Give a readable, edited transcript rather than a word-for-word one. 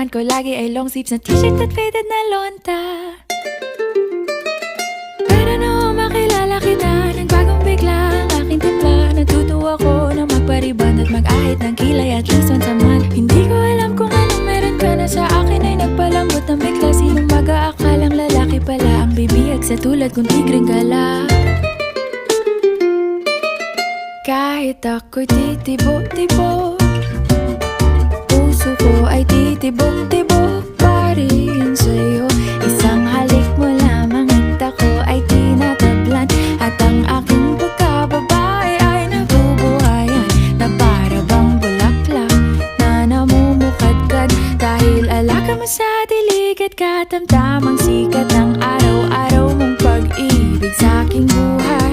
Kailangan ko lagi ay long sleeves na t-shirt at faded na lonta. Para na makilala kita, nagbagong bigla ang aking timpla. Natutuwa ko na magpariban at mag-ahit ng kilay at least once a month. Hindi ko alam kung anong meron ka na sa akin ay nagpalambot ng bigla. Sinong mag-aakalang lalaki pala ang bibihag sa tulad kong tigring gala. Kahit ako'y titibo-tibo, puso ko ay titibok-tibok pa rin sa'yo. Isang halik mo lamang at ako ay tinatablan, at ang aking pagkababae ay nabubuhayan na para bang bulaklak na namumukadkad. Dahil alaga mo sa dilig at katamtamang sikat ng araw-araw mong pag-ibig sa aking buhay.